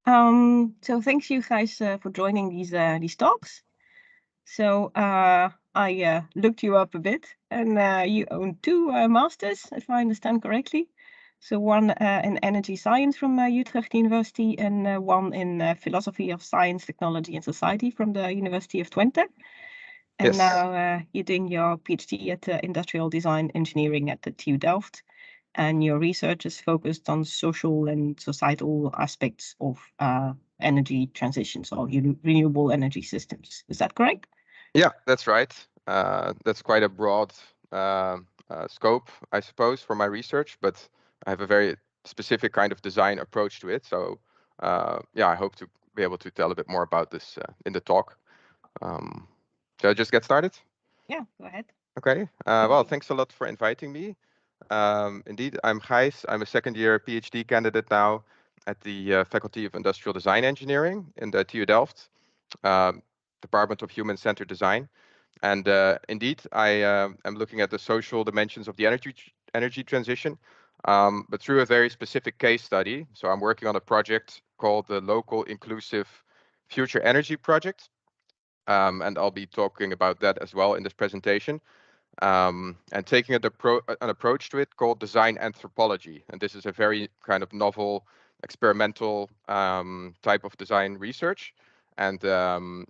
So thanks you guys for joining these talks. So I looked you up a bit, and you own two masters, if I understand correctly. So one in energy science from Utrecht University, and one in philosophy of science, technology, and society from the University of Twente. And Yes. now you're doing your PhD at Industrial Design Engineering at the TU Delft. And your research is focused on social and societal aspects of energy transitions or renewable energy systems. Is that correct? Yeah, that's right. That's quite a broad scope, I suppose, for my research, but I have a very specific kind of design approach to it. So yeah, I hope to be able to tell a bit more about this in the talk. Shall I just get started? Yeah, go ahead. Okay. Well, thanks a lot for inviting me. Indeed, I'm Gijs. I'm a second-year PhD candidate now at the Faculty of Industrial Design Engineering in the TU Delft, Department of Human-Centered Design. And indeed, I am looking at the social dimensions of the energy transition, but through a very specific case study. So I'm working on a project called the Local Inclusive Future Energy Project. And I'll be talking about that as well in this presentation. And taking an approach to it called design anthropology. And this is a very kind of novel experimental type of design research. And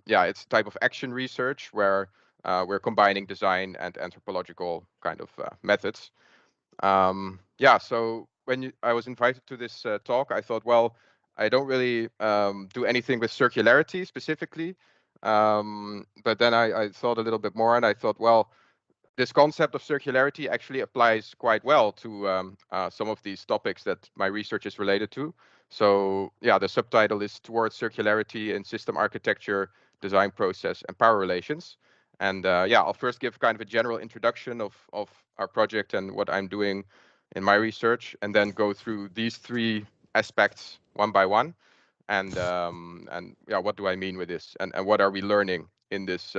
yeah, it's a type of action research where we're combining design and anthropological kind of methods. Yeah, so when I was invited to this talk, I thought, well, I don't really do anything with circularity specifically. But then I thought a little bit more and I thought, well, this concept of circularity actually applies quite well to some of these topics that my research is related to. So yeah, the subtitle is Towards Circularity in System Architecture, Design Process, and Power Relations. And yeah, I'll first give kind of a general introduction of our project and what I'm doing in my research, and then go through these three aspects one by one. And yeah, what do I mean with this, and what are we learning in this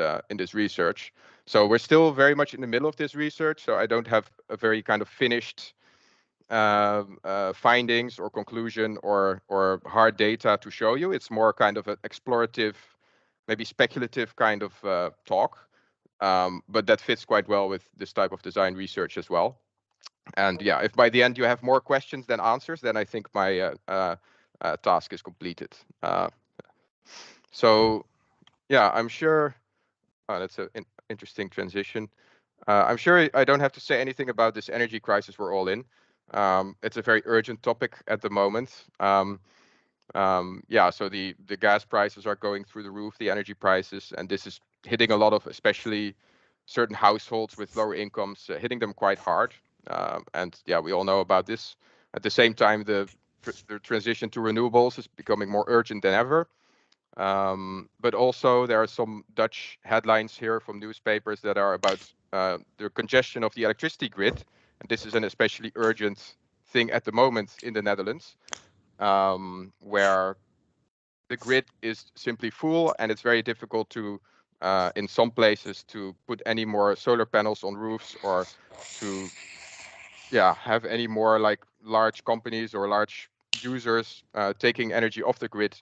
research? So we're still very much in the middle of this research, so I don't have a very kind of finished findings or conclusion or hard data to show you. It's more kind of an explorative, maybe speculative kind of talk, but that fits quite well with this type of design research as well. And yeah, if by the end you have more questions than answers, then I think my task is completed. So yeah, I'm sure that's an interesting transition. I'm sure I don't have to say anything about this energy crisis we're all in. It's a very urgent topic at the moment. Yeah, so the gas prices are going through the roof, the energy prices, and this is hitting a lot of, especially certain households with lower incomes, hitting them quite hard. And yeah, we all know about this. At the same time, the transition to renewables is becoming more urgent than ever. But also there are some Dutch headlines here from newspapers that are about the congestion of the electricity grid. And this is an especially urgent thing at the moment in the Netherlands, where the grid is simply full and it's very difficult to, in some places, to put any more solar panels on roofs or to have any more like large companies or large users taking energy off the grid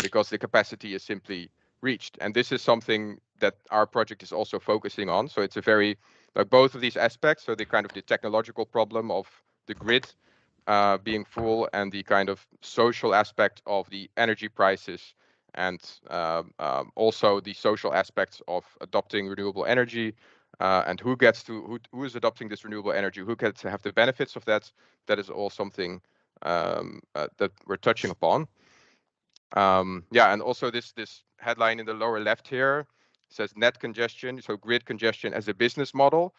because the capacity is simply reached. And this is something that our project is also focusing on. So it's a very, like both of these aspects, so the kind of the technological problem of the grid being full and the kind of social aspect of the energy prices, and also the social aspects of adopting renewable energy, and who who is adopting this renewable energy, who gets to have the benefits of that. That is all something that we're touching upon. Yeah, and also this headline in the lower left here says net congestion, so grid congestion as a business model.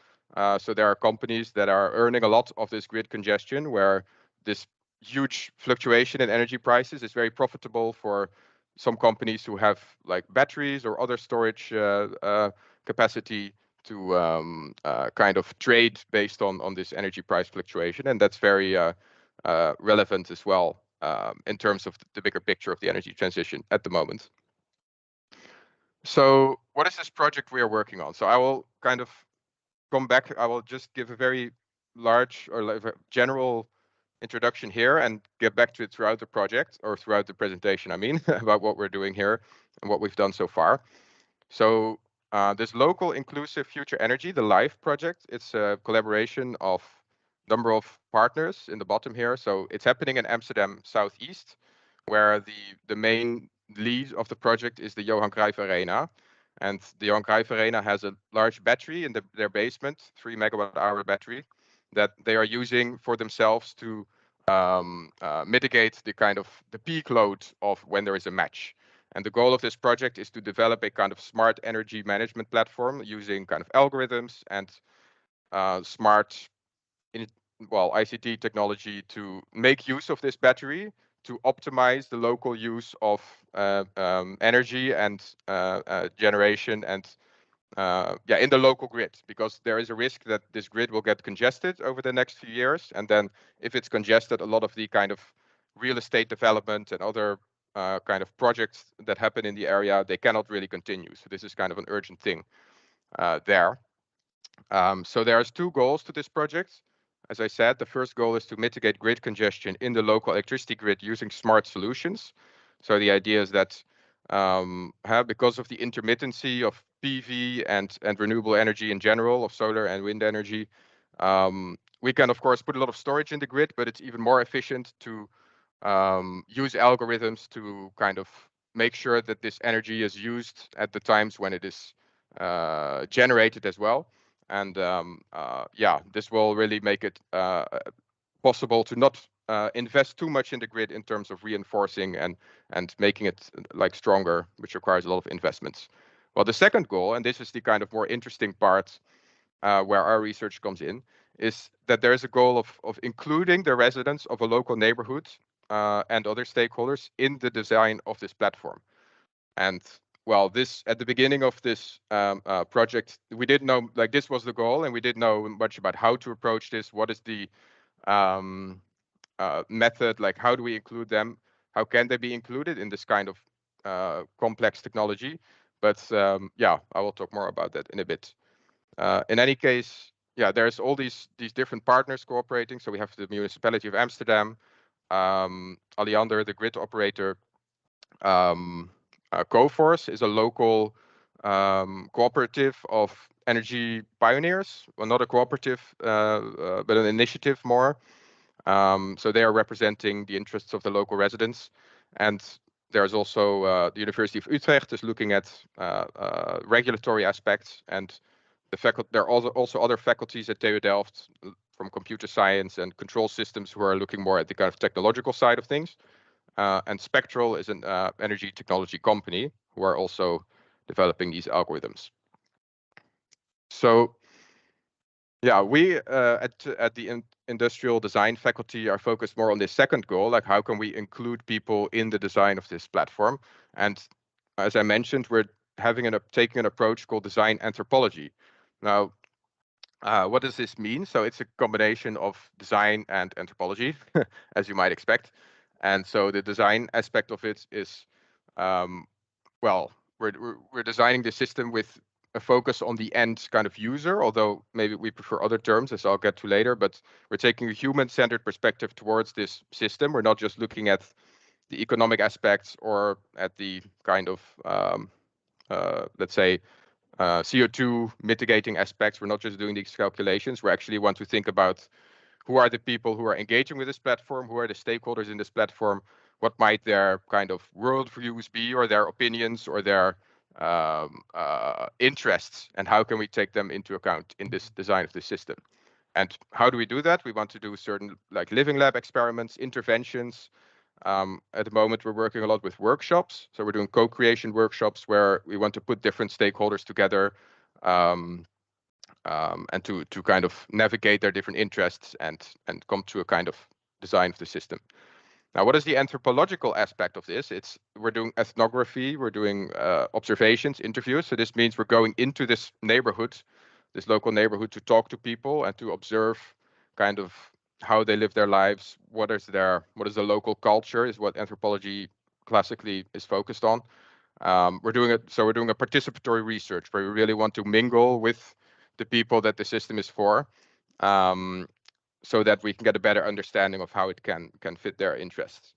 So there are companies that are earning a lot of this grid congestion, where this huge fluctuation in energy prices is very profitable for some companies who have like batteries or other storage capacity to kind of trade based on this energy price fluctuation, and that's very relevant as well in terms of the bigger picture of the energy transition at the moment. So what is this project we are working on? So I will kind of come back. I will just give a very large or like a general introduction here and get back to it throughout the project, or throughout the presentation, I mean, about what we're doing here and what we've done so far. So this local inclusive future energy, the LIFE project, it's a collaboration of number of partners in the bottom here. So it's happening in Amsterdam Southeast, where the main lead of the project is the Johan Cruyff Arena. And the Johan Cruyff Arena has a large battery in their basement, 3 megawatt-hour battery, that they are using for themselves to mitigate the peak load of when there is a match. And the goal of this project is to develop a kind of smart energy management platform using kind of algorithms and smart ICT technology to make use of this battery to optimize the local use of energy and generation and in the local grid, because there is a risk that this grid will get congested over the next few years. And then if it's congested, a lot of the kind of real estate development and other kind of projects that happen in the area, they cannot really continue. So this is kind of an urgent thing there. So there's 2 goals to this project. As I said, the first goal is to mitigate grid congestion in the local electricity grid using smart solutions. So the idea is that because of the intermittency of PV and renewable energy in general, of solar and wind energy, we can of course put a lot of storage in the grid, but it's even more efficient to use algorithms to kind of make sure that this energy is used at the times when it is generated as well. And this will really make it possible to not invest too much in the grid in terms of reinforcing and making it like stronger, which requires a lot of investments. Well, the second goal, and this is the kind of more interesting part where our research comes in, is that there is a goal of including the residents of a local neighborhood and other stakeholders in the design of this platform. And well, this at the beginning of this project, we didn't know, like, this was the goal, and we didn't know much about how to approach this. What is the method? Like, how do we include them? How can they be included in this kind of complex technology? But I will talk more about that in a bit. In any case, there's all these different partners cooperating. So we have the municipality of Amsterdam, Alliander, the grid operator. Coforce is a local cooperative of energy pioneers. Well, not a cooperative, but an initiative more. So they are representing the interests of the local residents. And there's also the University of Utrecht is looking at regulatory aspects, and there are also other faculties at TU Delft from computer science and control systems who are looking more at the kind of technological side of things. And Spectral is an energy technology company who are also developing these algorithms. So we at the industrial design faculty are focused more on this second goal, like how can we include people in the design of this platform? And as I mentioned, we're taking an approach called design anthropology. Now, what does this mean? So it's a combination of design and anthropology, as you might expect. And so the design aspect of it is, we're designing the system with a focus on the end kind of user, although maybe we prefer other terms, as I'll get to later. But we're taking a human-centered perspective towards this system. We're not just looking at the economic aspects or at the kind of, let's say, CO2 mitigating aspects. We're not just doing these calculations. We actually want to think about who are the people who are engaging with this platform, who are the stakeholders in this platform, what might their kind of worldviews be, or their opinions, or their interests, and how can we take them into account in this design of the system. And how do we do that? We want to do certain like living lab experiments, interventions. At the moment, we're working a lot with workshops. So we're doing co-creation workshops where we want to put different stakeholders together and to kind of navigate their different interests and come to a kind of design of the system. Now, what is the anthropological aspect of this? We're doing ethnography, we're doing observations, interviews. So this means we're going into this neighborhood, this local neighborhood, to talk to people and to observe kind of how they live their lives. What is the local culture is what anthropology classically is focused on. We're doing a participatory research where we really want to mingle with the people that the system is for. so that we can get a better understanding of how it can fit their interests.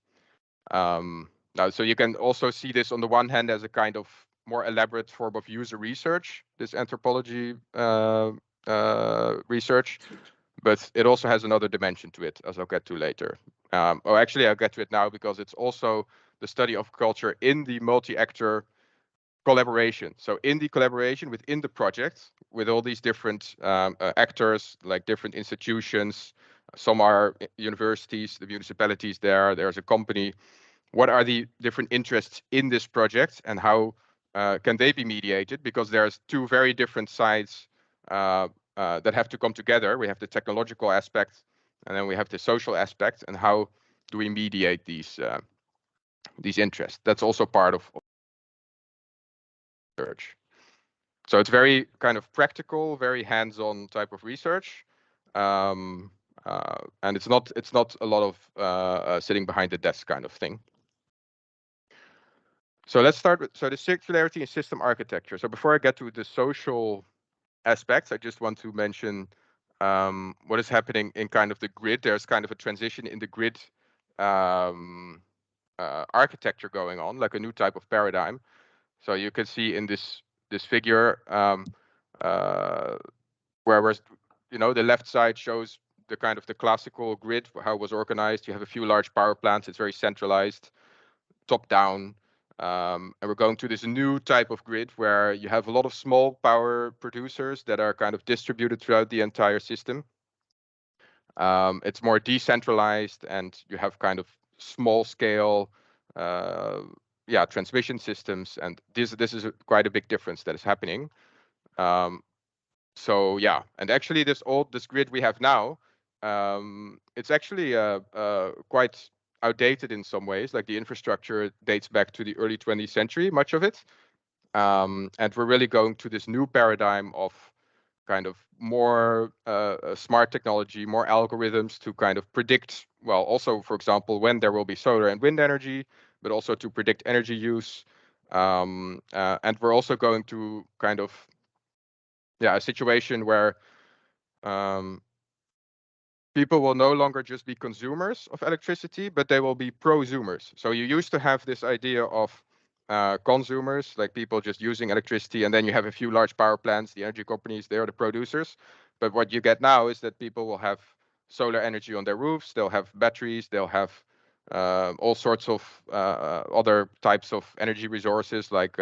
Now, so you can also see this on the one hand as a kind of more elaborate form of user research, this anthropology research, but it also has another dimension to it, as I'll get to later. Actually, I'll get to it now because it's also the study of culture in the multi-actor collaboration. So in the collaboration within the project, with all these different actors, like different institutions, some are universities, the municipalities there's a company. What are the different interests in this project, and how can they be mediated? Because there's two very different sides that have to come together. We have the technological aspect, and then we have the social aspect, and how do we mediate these interests? That's also part of research. So it's very kind of practical, very hands-on type of research, and it's not a lot of sitting behind the desk kind of thing. So let's start with the circularity in system architecture. So before I get to the social aspects, I just want to mention what is happening in kind of the grid. There's kind of a transition in the grid architecture going on, like a new type of paradigm. So you can see in this figure where the left side shows the kind of the classical grid, how it was organized. You have a few large power plants. It's very centralized, top down. And we're going to this new type of grid where you have a lot of small power producers that are kind of distributed throughout the entire system. It's more decentralized, and you have kind of small scale transmission systems, and this is quite a big difference that is happening. So yeah, and actually this grid we have now, it's actually quite outdated in some ways. Like the infrastructure dates back to the early 20th century, much of it. And we're really going to this new paradigm of kind of more smart technology, more algorithms to kind of predict, well, also, for example, when there will be solar and wind energy, but also to predict energy use. And we're also going to kind of, a situation where people will no longer just be consumers of electricity, but they will be prosumers. So you used to have this idea of consumers, like people just using electricity, and then you have a few large power plants, the energy companies, they're the producers. But what you get now is that people will have solar energy on their roofs, they'll have batteries, they'll have all sorts of other types of energy resources, like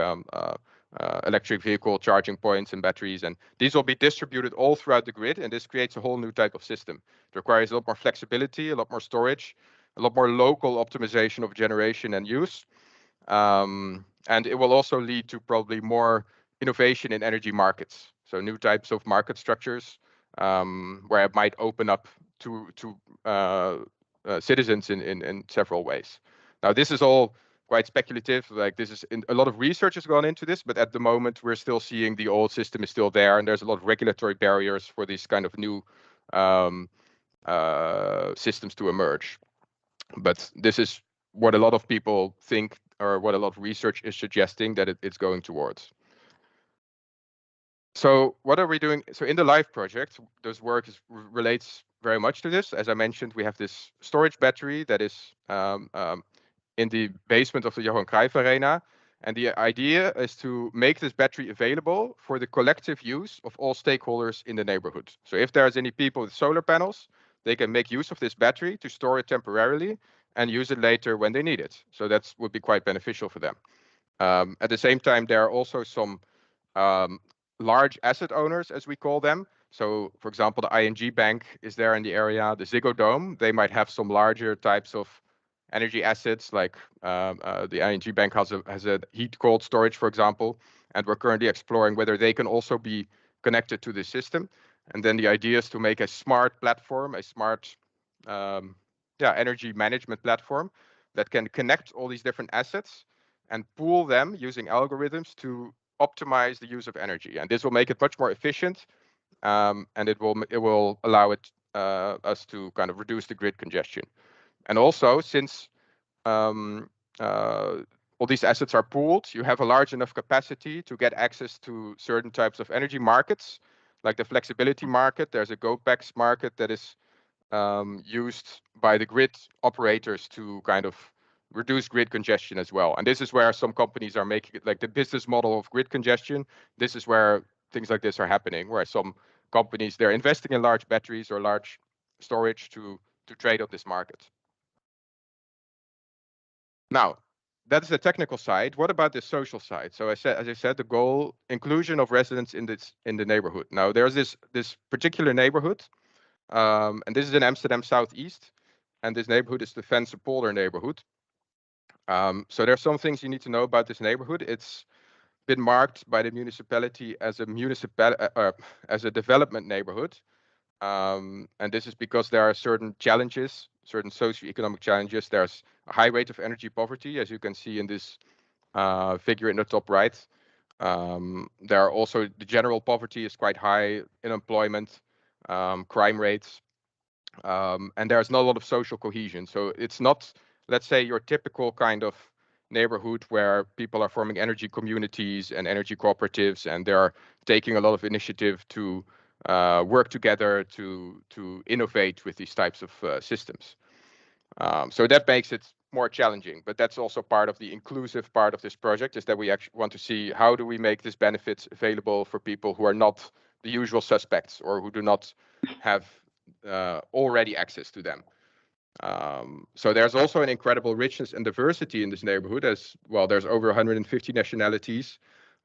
electric vehicle charging points and batteries, and these will be distributed all throughout the grid, and this creates a whole new type of system. It requires a lot more flexibility, a lot more storage, a lot more local optimization of generation and use, and it will also lead to probably more innovation in energy markets, so new types of market structures where it might open up to citizens in several ways. Now this is all quite speculative, like a lot of research has gone into this, but at the moment we're still seeing the old system is still there, and there's a lot of regulatory barriers for these kind of new systems to emerge. But this is what a lot of people think, or what a lot of research is suggesting that it's going towards. So what are we doing? So in the LIFE project, this work relates very much to this. As I mentioned, we have this storage battery that is in the basement of the Johan Cruyff Arena. And the idea is to make this battery available for the collective use of all stakeholders in the neighborhood. So if there's any people with solar panels, they can make use of this battery to store it temporarily and use it later when they need it. So that would be quite beneficial for them. At the same time, there are also some large asset owners, as we call them. So, for example, the ING Bank is there in the area, the Ziggo Dome. They might have some larger types of energy assets, like the ING Bank has a heat cold storage, for example, and we're currently exploring whether they can also be connected to the system. And then the idea is to make a smart platform, a smart energy management platform that can connect all these different assets and pool them using algorithms to optimize the use of energy. And this will make it much more efficient, and it will allow us to kind of reduce the grid congestion. And also, since all these assets are pooled, you have a large enough capacity to get access to certain types of energy markets, like the flexibility market. There's a GoPax market that is used by the grid operators to kind of reduce grid congestion as well. And this is where some companies are making it like the business model of grid congestion. This is where things like this are happening, where some companies, they're investing in large batteries or large storage to trade on this market. Now, that's the technical side. What about the social side? So as I said, the goal, inclusion of residents in the neighborhood. Now, there's this particular neighborhood, and this is in Amsterdam Southeast, and this neighborhood is the Vensterpolder neighborhood. So there's some things you need to know about this neighborhood. It's been marked by the municipality as a development neighborhood, and this is because there are certain challenges, certain socioeconomic challenges. There's a high rate of energy poverty, as you can see in this figure in the top right. There are also the general poverty is quite high, unemployment, crime rates, and there's not a lot of social cohesion. So it's not, let's say, your typical kind of neighborhood where people are forming energy communities and energy cooperatives, and they're taking a lot of initiative to work together to innovate with these types of systems. So that makes it more challenging, but that's also part of the inclusive part of this project, is that we actually want to see how do we make this benefits available for people who are not the usual suspects or who do not have already access to them. So there's also an incredible richness and diversity in this neighborhood as well. There's over 150 nationalities,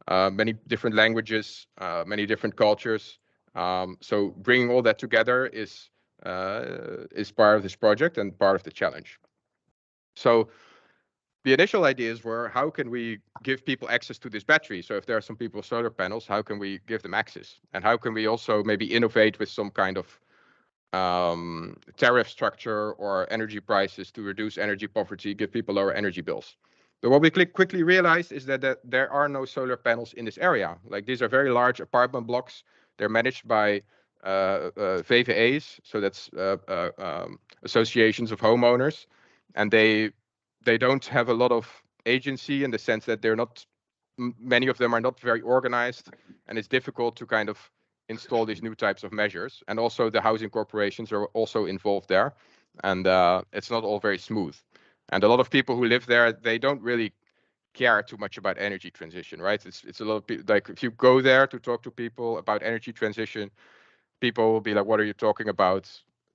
many different languages, many different cultures. So bringing all that together is part of this project and part of the challenge. So the initial ideas were, how can we give people access to this battery? So if there are some people with solar panels, how can we give them access? And how can we also maybe innovate with some kind of tariff structure or energy prices to reduce energy poverty, give people lower energy bills? But what we quickly realized is that there are no solar panels in this area. Like, these are very large apartment blocks. They're managed by VVA's, so that's associations of homeowners, and they don't have a lot of agency in the sense that they're not, many of them are not very organized, and it's difficult to kind of install these new types of measures. And also the housing corporations are also involved there, and it's not all very smooth. And a lot of people who live there, they don't really care too much about energy transition, right? It's a lot of people, like, if you go there to talk to people about energy transition, people will be like, what are you talking about?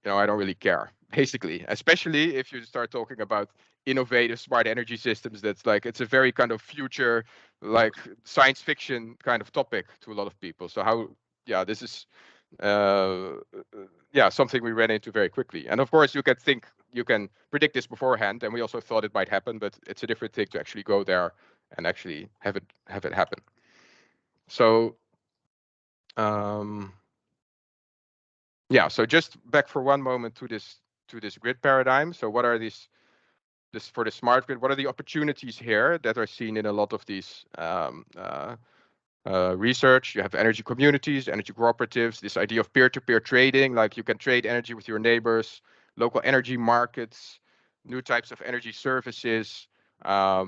You know, I don't really care, basically, especially if you start talking about innovative smart energy systems. That's like, it's a very kind of future, like science fiction kind of topic to a lot of people. So how, yeah, this is, yeah, something we ran into very quickly. And of course, you can predict this beforehand, and we also thought it might happen, but it's a different thing to actually go there and actually have it happen. So, yeah, so just back for one moment to this grid paradigm. So what are this for the smart grid? What are the opportunities here that are seen in a lot of these research? You have energy communities, energy cooperatives, this idea of peer-to-peer trading, like you can trade energy with your neighbors, local energy markets, new types of energy services,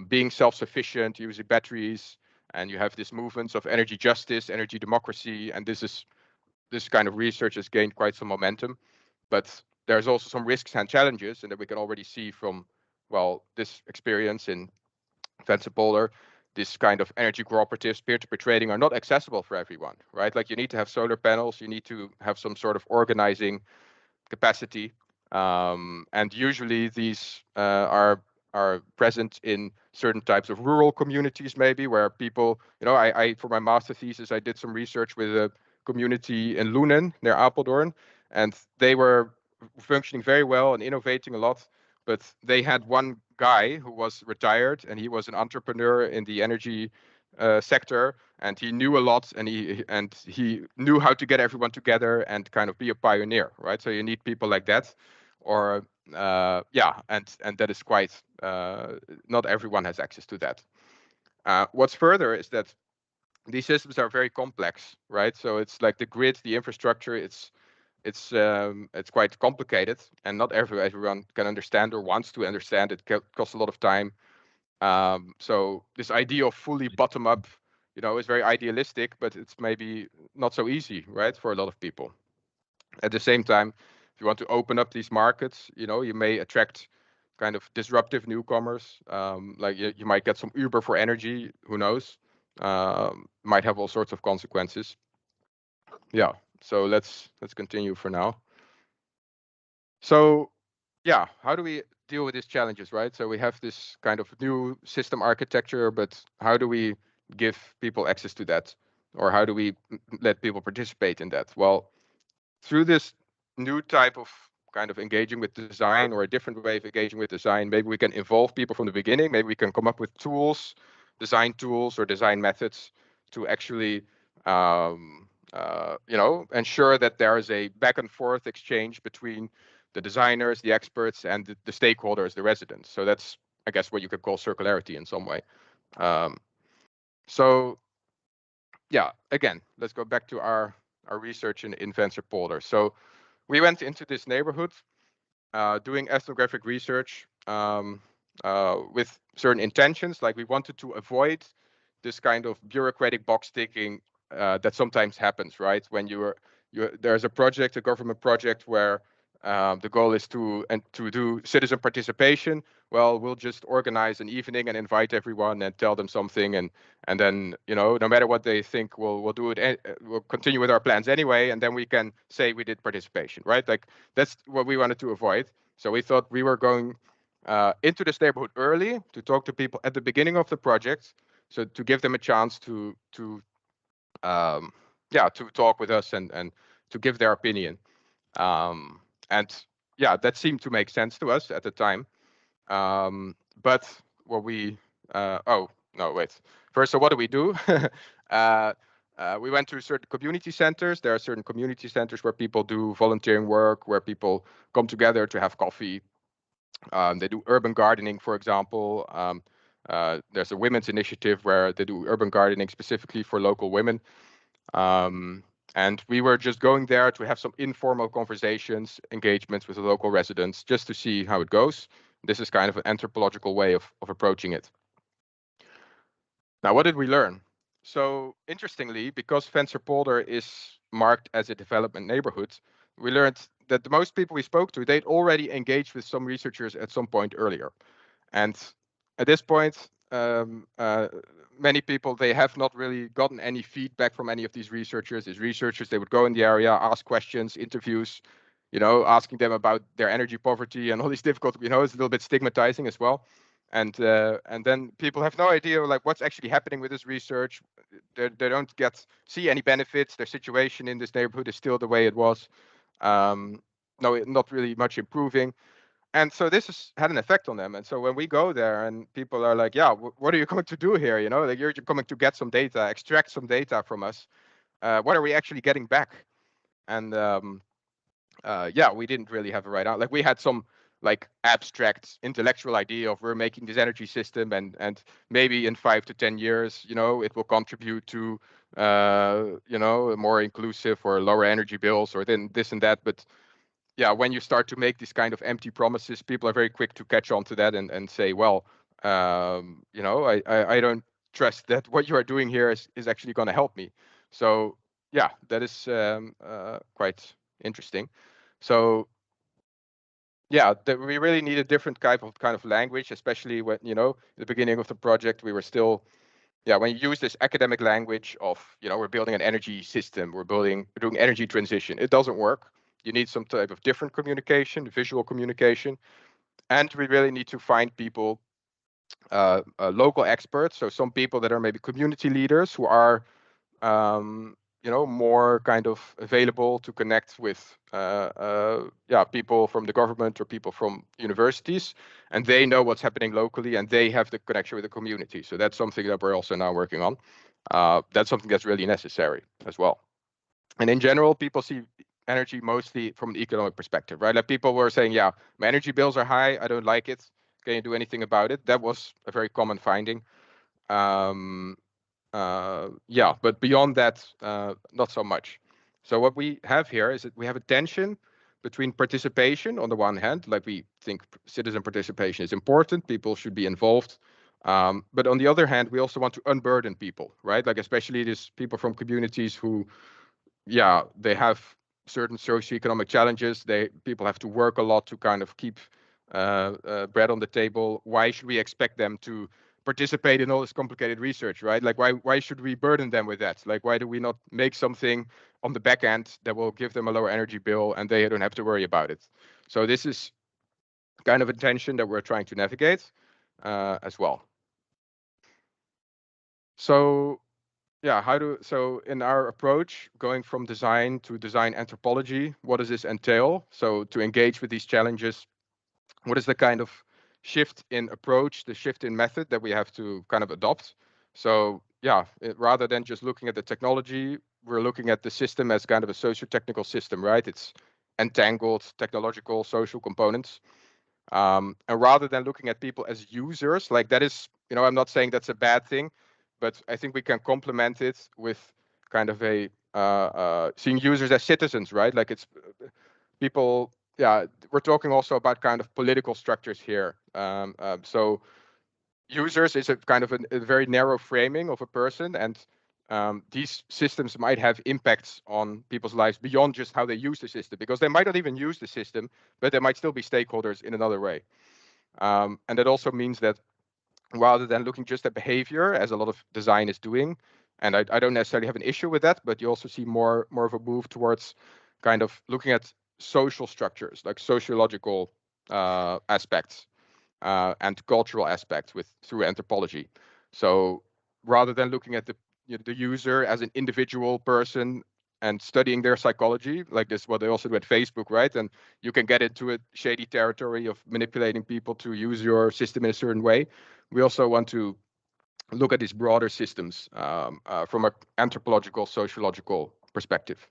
being self-sufficient using batteries, and you have this movements of energy justice, energy democracy, and this kind of research has gained quite some momentum, but there's also some risks and challenges, and that we can already see from, well, this experience in Vensterpolder. This kind of energy cooperatives, peer-to-peer trading are not accessible for everyone, right? Like, you need to have solar panels, you need to have some sort of organizing capacity, and usually these are present in certain types of rural communities, maybe, where people, you know, I for my master thesis, I did some research with a community in Loenen near Apeldoorn, and they were functioning very well and innovating a lot, but they had one guy who was retired, and he was an entrepreneur in the energy sector, and he knew a lot, and he knew how to get everyone together and kind of be a pioneer, right? So you need people like that, or yeah, and that is quite not everyone has access to that. What's further is that these systems are very complex, right? So it's like the grid, the infrastructure, it's quite complicated, and not everyone can understand or wants to understand. It costs a lot of time. So this idea of fully bottom up, you know, is very idealistic, but it's maybe not so easy, right, for a lot of people. At the same time, if you want to open up these markets, you may attract kind of disruptive newcomers. Like you might get some Uber for energy, who knows? Might have all sorts of consequences. Yeah, so let's continue for now. So yeah, how do we deal with these challenges, right? So we have this kind of new system architecture, but how do we give people access to that? Or how do we let people participate in that? Well, through this new type of kind of engaging with design, or a different way of engaging with design, maybe we can involve people from the beginning. Maybe we can come up with tools, design tools or design methods to actually ensure that there is a back and forth exchange between the designers, the experts, and the stakeholders, the residents. So that's, I guess, what you could call circularity in some way. So yeah, again, let's go back to our research in Vensterpolder. So we went into this neighborhood doing ethnographic research with certain intentions. Like, we wanted to avoid this kind of bureaucratic box ticking that sometimes happens, right? When there's a project, a government project, where the goal is to do citizen participation. Well, we'll just organize an evening and invite everyone and tell them something, and then no matter what they think, we'll do it. We'll continue with our plans anyway, and then we can say we did participation, right? Like, that's what we wanted to avoid. So we thought we were going into this neighborhood early to talk to people at the beginning of the project, so to give them a chance to talk with us and to give their opinion. And yeah, that seemed to make sense to us at the time. But what we First, so what do we do? We went to certain community centers. There are certain community centers where people do volunteering work, where people come together to have coffee. They do urban gardening, for example. There's a women's initiative where they do urban gardening specifically for local women. And we were just going there to have some informal conversations, engagements with the local residents, just to see how it goes. This is kind of an anthropological way of approaching it. Now, what did we learn? So interestingly, because Vensterpolder is marked as a development neighborhood, we learned that the most people we spoke to, they'd already engaged with some researchers at some point earlier. And at this point, many people, they have not really gotten any feedback from any of these researchers. As researchers, they would go in the area, ask questions, interviews, asking them about their energy poverty and all these difficult, it's a little bit stigmatizing as well. And then people have no idea, like, what's actually happening with this research. They don't see any benefits. Their situation in this neighborhood is still the way it was. Not really much improving. And so this has had an effect on them. And so when we go there and people are like, yeah, what are you going to do here? Like, you're coming to get some data, extract some data from us. What are we actually getting back? And we didn't really have a right out. Like, we had some like abstract intellectual idea of, we're making this energy system, and maybe in 5 to 10 years, it will contribute to more inclusive or lower energy bills, or then this and that. But yeah, when you start to make these kind of empty promises, people are very quick to catch on to that and say, well, I don't trust that what you are doing here is actually going to help me. So yeah, that is quite interesting. So yeah, we really need a different kind of language, especially when, at the beginning of the project, we were still, when you use this academic language of, we're building an energy system, we're doing energy transition, it doesn't work. You need some type of different communication, visual communication. And we really need to find people, local experts. So some people that are maybe community leaders who are, more kind of available to connect with people from the government or people from universities, and they know what's happening locally and they have the connection with the community. So that's something that we're also now working on. That's something that's really necessary as well. And in general, people see energy mostly from an economic perspective, right? Like, people were saying, yeah, my energy bills are high, I don't like it, can you do anything about it? That was a very common finding. But beyond that, not so much. So what we have here is that we have a tension between participation on the one hand, like, we think citizen participation is important, people should be involved. But on the other hand, we also want to unburden people, right? Like, especially these people from communities who, they have certain socioeconomic challenges. People have to work a lot to kind of keep bread on the table. Why should we expect them to participate in all this complicated research, right? Like, why should we burden them with that? Like, why do we not make something on the back end that will give them a lower energy bill and they don't have to worry about it? So this is kind of a tension that we're trying to navigate as well. So yeah, so in our approach, going from design to design anthropology, what does this entail? So to engage with these challenges, what is the kind of shift in approach, the shift in method that we have to kind of adopt? So yeah, rather than just looking at the technology, we're looking at the system as kind of a socio-technical system, right? It's entangled technological, social components. And rather than looking at people as users, like that is, I'm not saying that's a bad thing, but I think we can complement it with kind of a seeing users as citizens, right? Like it's people. Yeah, we're talking also about kind of political structures here. So users is a kind of a very narrow framing of a person, and these systems might have impacts on people's lives beyond just how they use the system, because they might not even use the system, but they might still be stakeholders in another way. And that also means that rather than looking just at behavior, as a lot of design is doing, and I don't necessarily have an issue with that, but you also see more of a move towards kind of looking at social structures, like sociological aspects and cultural aspects through anthropology. So rather than looking at the user as an individual person and studying their psychology, like this, what they also do at Facebook, right? And you can get into a shady territory of manipulating people to use your system in a certain way. We also want to look at these broader systems from an anthropological, sociological perspective.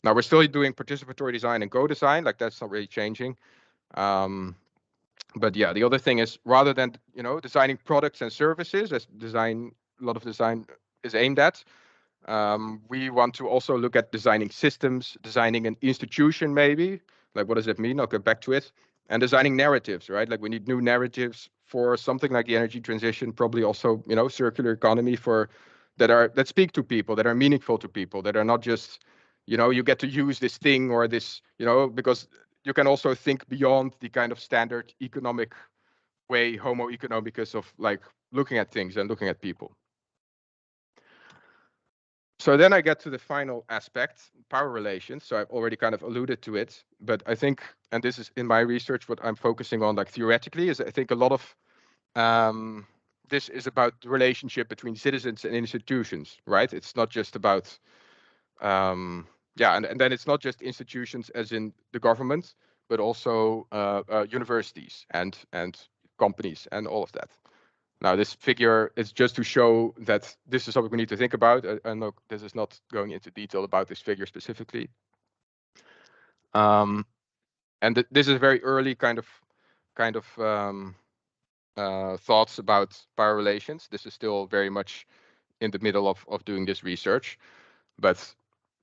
Now, we're still doing participatory design and co-design, like that's not really changing. But yeah, the other thing is, rather than designing products and services, as a lot of design is aimed at, we want to also look at designing systems, designing an institution, maybe. Like, what does that mean? I'll get back to it. And designing narratives, right? Like, we need new narratives for something like the energy transition, probably also, circular economy that speak to people, that are meaningful to people, that are not just, you get to use this thing or this, because you can also think beyond the kind of standard economic way, homo economicus, of like looking at things and looking at people. So then I get to the final aspect, power relations. So I've already kind of alluded to it, but I think, and this is in my research, what I'm focusing on, like theoretically, is I think a lot of this is about the relationship between citizens and institutions, right? It's not just about, and then it's not just institutions as in the government, but also universities and companies and all of that. Now, this figure is just to show that this is something we need to think about. I know this is not going into detail about this figure specifically. And this is very early kind of thoughts about power relations. This is still very much in the middle of doing this research. But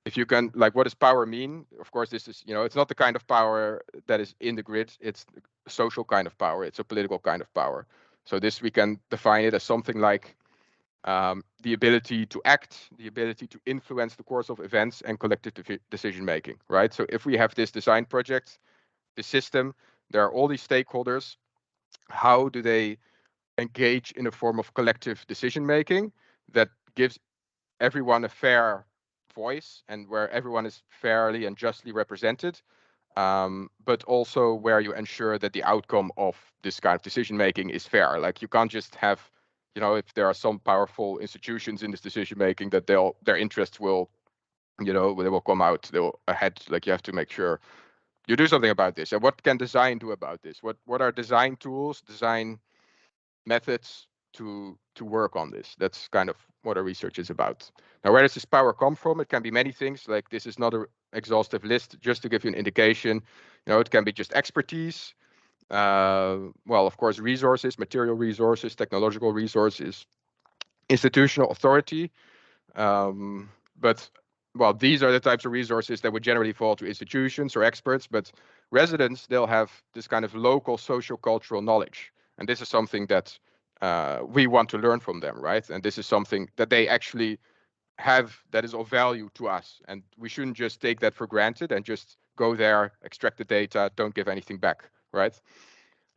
if you can, like, what does power mean? Of course, this is, it's not the kind of power that is in the grid. It's a social kind of power. It's a political kind of power. So this, we can define it as something like the ability to act, the ability to influence the course of events and collective decision making, right? So if we have this design project, the system, there are all these stakeholders. How do they engage in a form of collective decision making that gives everyone a fair voice and where everyone is fairly and justly represented, but also where you ensure that the outcome of this kind of decision making is fair? Like, you can't just have, if there are some powerful institutions in this decision making, that their interests will, they will come out, they'll ahead. Like, you have to make sure you do something about this. And what can design do about this? What are design tools, design methods to work on this? That's kind of what our research is about. Now, where does this power come from? It can be many things. Like, this is not an exhaustive list, just to give you an indication. It can be just expertise. Well, of course, resources, material resources, technological resources, institutional authority. But well, these are the types of resources that would generally fall to institutions or experts, but residents, they'll have this kind of local social cultural knowledge. And this is something that we want to learn from them, right? And this is something that they actually have that is of value to us, and we shouldn't just take that for granted and just go there, extract the data, don't give anything back, right?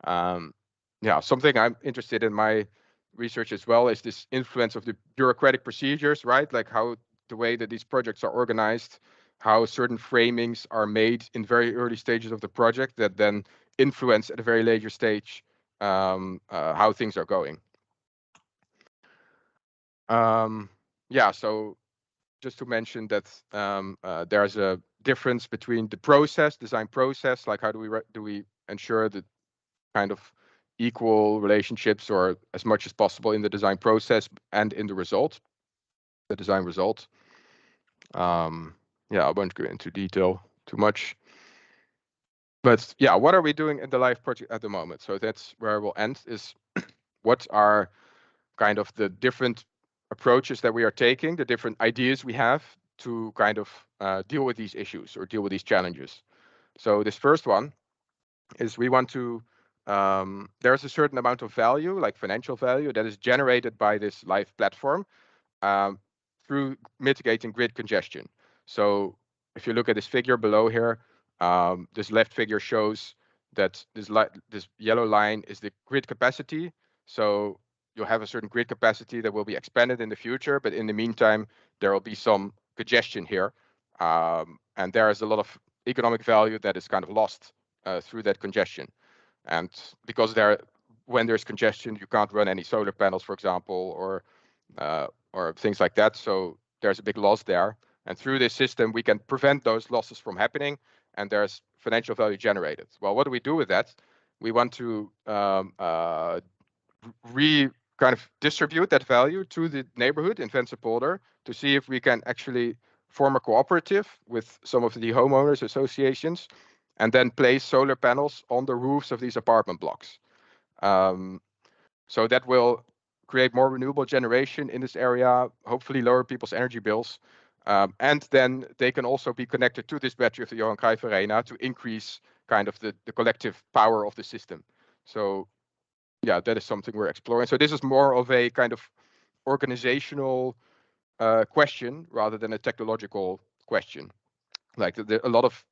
Yeah, something I'm interested in my research as well is this influence of the bureaucratic procedures, right? Like how the way that these projects are organized, how certain framings are made in very early stages of the project that then influence at a very later stage how things are going. Yeah, so just to mention that there's a difference between the design process, like how do we ensure that kind of equal relationships or as much as possible in the design process and in the result, the design result. Yeah, I won't go into detail too much. But yeah, what are we doing in the live project at the moment? So that's where we'll end, is what are kind of the different approaches that we are taking, the different ideas we have to kind of deal with these issues or deal with these challenges. So this first one is we want to, there's a certain amount of value, like financial value, that is generated by this live platform through mitigating grid congestion. So if you look at this figure below here, this left figure shows that this yellow line is the grid capacity. So you'll have a certain grid capacity that will be expanded in the future, but in the meantime, there will be some congestion here. And there is a lot of economic value that is kind of lost through that congestion. And because when there's congestion, you can't run any solar panels, for example, or things like that. So there's a big loss there. And through this system, we can prevent those losses from happening, and there's financial value generated. Well, what do we do with that? We want to kind of distribute that value to the neighborhood in Vensterpolder to see if we can actually form a cooperative with some of the homeowners associations and then place solar panels on the roofs of these apartment blocks. So that will create more renewable generation in this area, hopefully lower people's energy bills. And then they can also be connected to this battery of the Johan Cruyff Arena to increase kind of the collective power of the system. So yeah, that is something we're exploring. So this is more of a kind of organizational question rather than a technological question. Like there are a lot of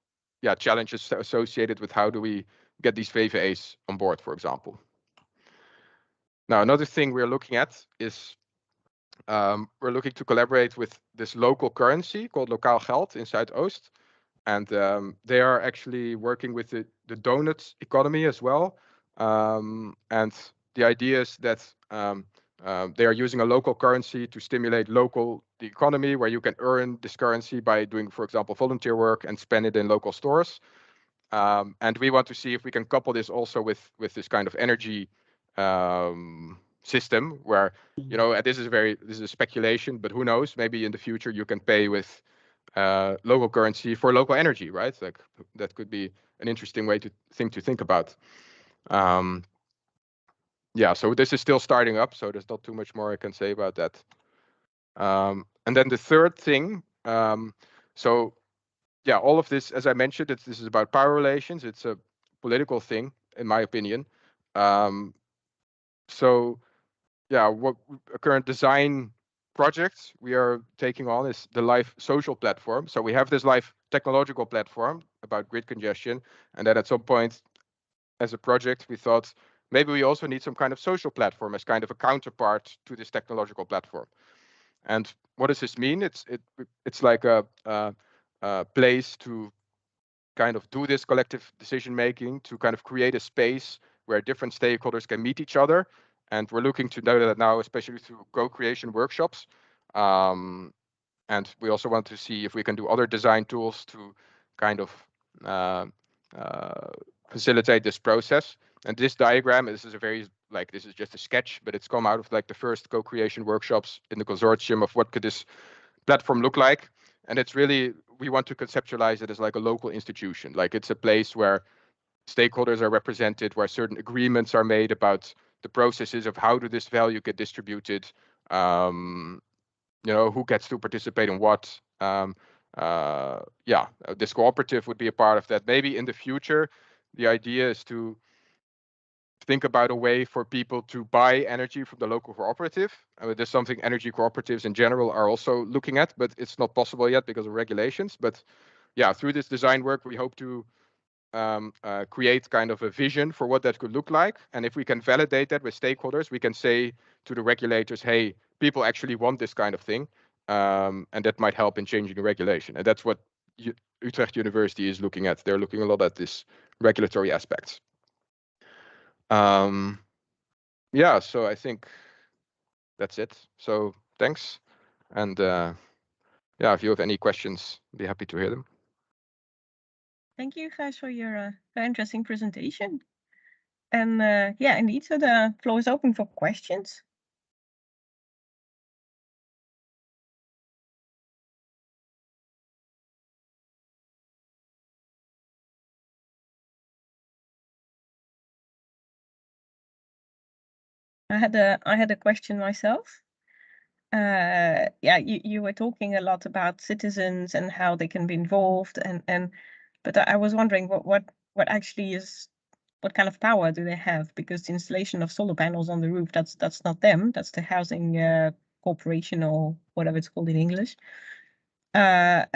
challenges associated with how do we get these VVA's on board, for example. Now, another thing we're looking at is we're looking to collaborate with this local currency called Lokaal Geld in Zuidoost. And they are actually working with the donut economy as well. And the idea is that they are using a local currency to stimulate the economy, where you can earn this currency by doing, for example, volunteer work and spend it in local stores. And we want to see if we can couple this also with this kind of energy system where, you know, this is a speculation, but who knows, maybe in the future you can pay with local currency for local energy, right? Like that could be an interesting way to think about. Yeah, so this is still starting up, so there's not too much more I can say about that. And then the third thing, so yeah, all of this, as I mentioned, this is about power relations. It's a political thing, in my opinion. So yeah, what a current design project we are taking on is the live social platform. So we have this live technological platform about grid congestion, and then at some point as a project we thought maybe we also need some kind of social platform as kind of a counterpart to this technological platform. And what does this mean? It's like a place to kind of do this collective decision making, to kind of create a space where different stakeholders can meet each other. And we're looking to do that now, especially through co-creation workshops. And we also want to see if we can do other design tools to kind of facilitate this process. And this diagram, this is just a sketch, but it's come out of like the first co-creation workshops in the consortium of what could this platform look like. And it's really, we want to conceptualize it as like a local institution. Like it's a place where stakeholders are represented, where certain agreements are made about the processes of how do this value get distributed, you know, who gets to participate in what. This cooperative would be a part of that. Maybe in the future, the idea is to think about a way for people to buy energy from the local cooperative. There's something energy cooperatives in general are also looking at, but it's not possible yet because of regulations. But yeah, through this design work, we hope to create kind of a vision for what that could look like. And if we can validate that with stakeholders, we can say to the regulators, hey, people actually want this kind of thing. And that might help in changing the regulation. And that's what Utrecht University is looking at. They're looking a lot at this regulatory aspects. Yeah, so I think that's it. So thanks. And yeah, if you have any questions, I'd be happy to hear them. Thank you, Gijs, for your very interesting presentation. And yeah, indeed, so the floor is open for questions. I had a question myself. Yeah, you were talking a lot about citizens and how they can be involved, but I was wondering what actually is, what kind of power do they have? Because the installation of solar panels on the roof, that's not them, that's the housing corporation or whatever it's called in English. How,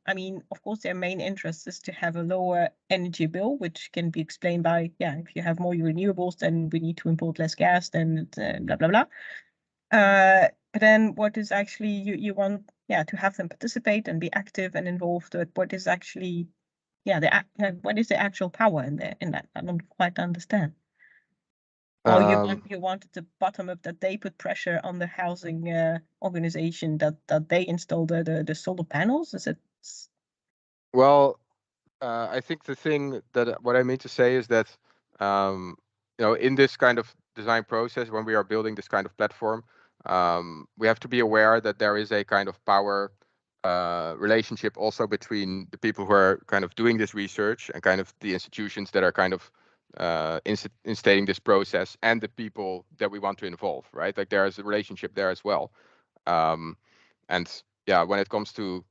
I mean, of course, their main interest is to have a lower energy bill, which can be explained by, yeah, if you have more renewables, then we need to import less gas, then blah, blah, blah. But then what is actually, you want, yeah, to have them participate and be active and involved, but what is actually, yeah, what is the actual power in that? I don't quite understand. Oh, you wanted to bottom up, that they put pressure on the housing organization that they install the solar panels? Is it? Well, I think the thing that what I mean to say is that you know, in this kind of design process, when we are building this kind of platform, we have to be aware that there is a kind of power relationship also between the people who are kind of doing this research and kind of the institutions that are kind of instating this process and the people that we want to involve, right? Like there is a relationship there as well. And yeah, when it comes to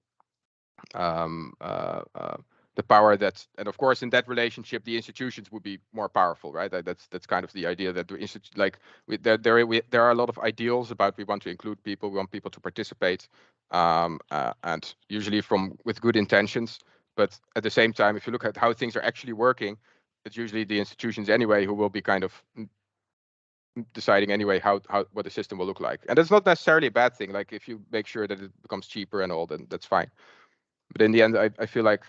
the power that's, and of course in that relationship the institutions would be more powerful, right? That's kind of the idea that the institute, like there are a lot of ideals about, we want to include people, we want people to participate, and usually with good intentions, but at the same time, if you look at how things are actually working, it's usually the institutions anyway who will be kind of deciding anyway what the system will look like. And that's not necessarily a bad thing. Like if you make sure that it becomes cheaper and all, then that's fine. But in the end, I feel like,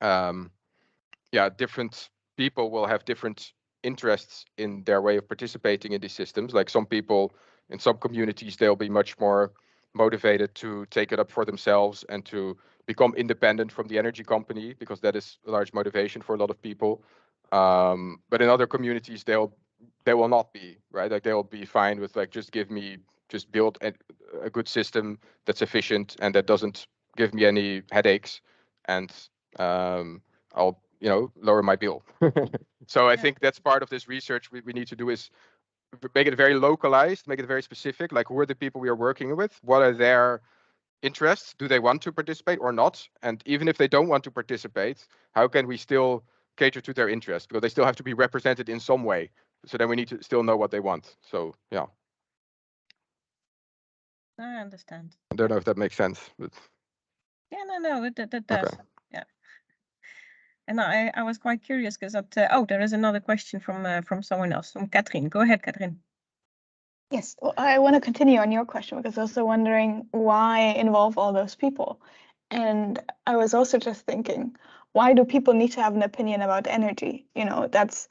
yeah, different people will have different interests in their way of participating in these systems. Like some people in some communities, they'll be much more motivated to take it up for themselves and to become independent from the energy company, because that is a large motivation for a lot of people. But in other communities, they will not be, right? Like they will be fine with like, just build a good system that's efficient and that doesn't give me any headaches, and I'll, you know, lower my bill. So I think that's part of this research we need to do, is make it very localized, make it very specific. Like, who are the people we are working with? What are their interests? Do they want to participate or not? And even if they don't want to participate, how can we still cater to their interests? Because they still have to be represented in some way. So then we need to still know what they want. So yeah. I understand. I don't know if that makes sense, but yeah, no, that does. Okay. Yeah. And I was quite curious because oh, there is another question from someone else, from Catherine. Go ahead, Catherine. Yes, well, I want to continue on your question, because I was also wondering why involve all those people. And I was also just thinking, why do people need to have an opinion about energy? You know, that's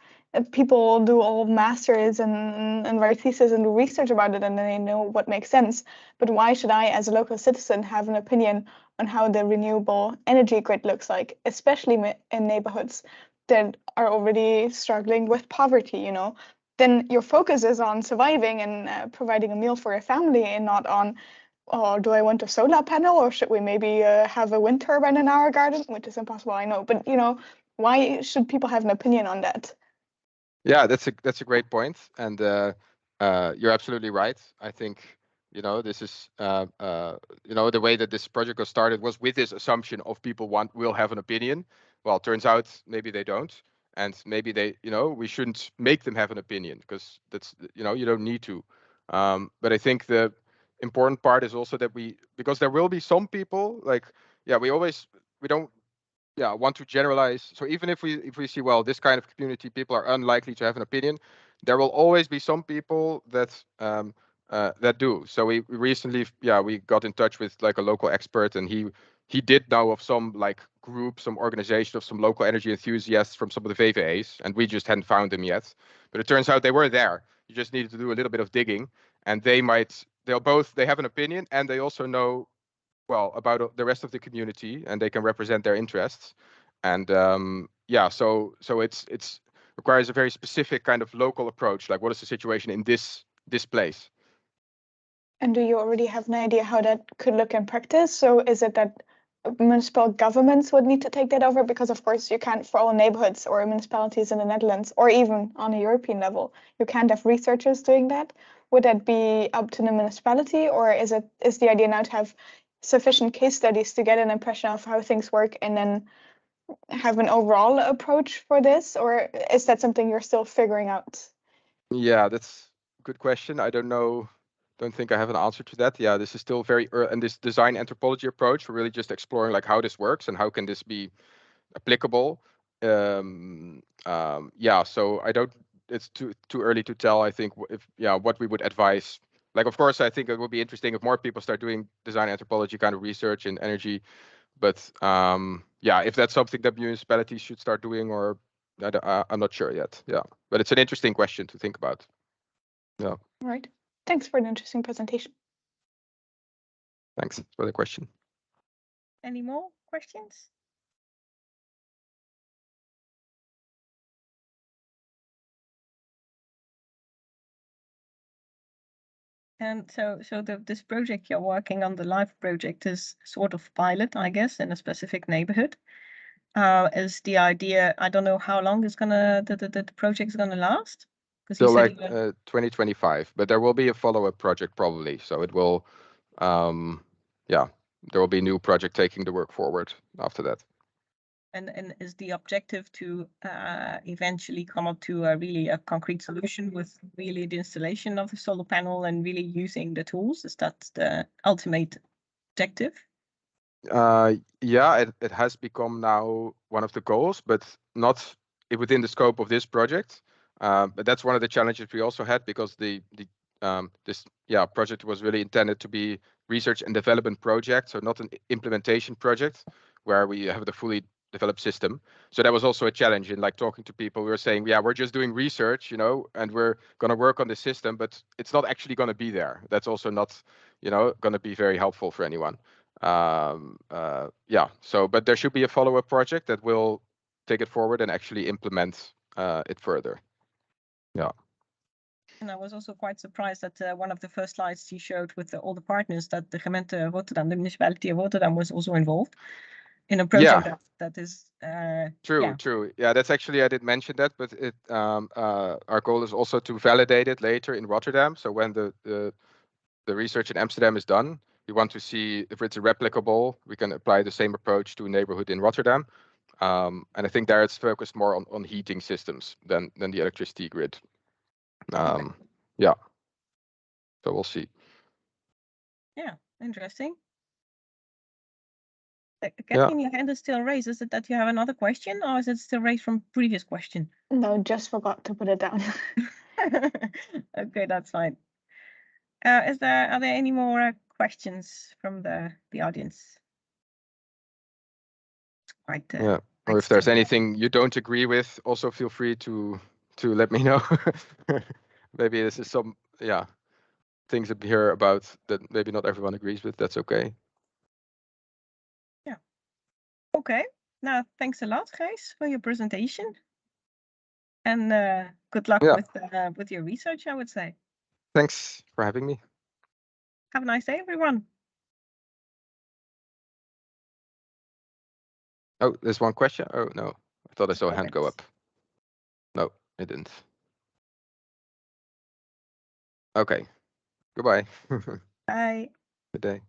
people do all masters and write theses and do research about it, and then they know what makes sense. But why should I, as a local citizen, have an opinion on how the renewable energy grid looks like, especially in neighborhoods that are already struggling with poverty, you know? Then your focus is on surviving and providing a meal for your family, and not on, oh, do I want a solar panel, or should we maybe have a wind turbine in our garden, which is impossible, I know. But, you know, why should people have an opinion on that? Yeah, that's a great point, and you're absolutely right. I think, you know, this is you know, the way that this project got started was with this assumption of people will have an opinion. Well, it turns out maybe they don't, and maybe they, we shouldn't make them have an opinion, because that's, you don't need to. But I think the important part is also that because there will be some people, like, we don't want to generalize. So even if we see, well, this kind of community, people are unlikely to have an opinion, there will always be some people that that do. So we recently, we got in touch with like a local expert, and he did know of some like group, some organization of some local energy enthusiasts from some of the VVA's, and we just hadn't found them yet. But it turns out they were there. You just needed to do a little bit of digging, and they have an opinion, and they also know well about the rest of the community, and they can represent their interests. And so it's requires a very specific kind of local approach, like what is the situation in this place. And do you already have an idea how that could look in practice? So is it that municipal governments would need to take that over? Because of course you can't, for all neighborhoods or municipalities in the Netherlands, or even on a European level, you can't have researchers doing that. Would that be up to the municipality, or is the idea now to have sufficient case studies to get an impression of how things work and then have an overall approach for this? Or is that something you're still figuring out? Yeah, that's a good question. I don't think I have an answer to that. Yeah, this is still very early, and this design anthropology approach, we're really just exploring like how this works and how can this be applicable. So it's too early to tell. I think what we would advise. Like, of course, I think it would be interesting if more people start doing design anthropology kind of research in energy. But if that's something that municipalities should start doing, or I'm not sure yet. Yeah, but it's an interesting question to think about. Yeah. All right. Thanks for an interesting presentation. Thanks for the question. Any more questions? And so this project you're working on, the live project, is sort of pilot, I guess, in a specific neighborhood. Is the idea? I don't know how long the project is gonna last. So like 2025, but there will be a follow-up project probably. So it will, there will be a new project taking the work forward after that. And is the objective to eventually come up to a concrete solution with really the installation of the solar panel and really using the tools? Is that the ultimate objective? It has become now one of the goals, but not within the scope of this project. But that's one of the challenges we also had, because this project was really intended to be research and development project, so not an implementation project where we have the fully developed system. So that was also a challenge in like talking to people. We were saying, we're just doing research, and we're going to work on the system, but it's not actually going to be there. That's also not, going to be very helpful for anyone. But there should be a follow-up project that will take it forward and actually implement it further. Yeah. And I was also quite surprised that one of the first slides you showed with all the partners, that the gemeente Rotterdam, the municipality of Rotterdam, was also involved in a project that is True. Yeah, that's actually, I did mention that, but our goal is also to validate it later in Rotterdam. So when the research in Amsterdam is done, we want to see if it's replicable. We can apply the same approach to a neighborhood in Rotterdam. And I think there it's focused more on heating systems than the electricity grid. So we'll see. Yeah, interesting. Kathleen, your hand is still raised. Is it that you have another question, or is it still raised from previous question? No, just forgot to put it down. Okay, that's fine. Are there any more questions from the audience? Quite. Or if there's anything you don't agree with, also feel free to let me know. Maybe this is some things up here about that maybe not everyone agrees with. That's okay. Yeah. Okay. Now, thanks a lot, Gijs, for your presentation. And good luck with your research, I would say. Thanks for having me. Have a nice day, everyone. Oh, there's one question. Oh, no. I thought I saw a hand go up. No, it didn't. Okay. Goodbye. Bye. Good day.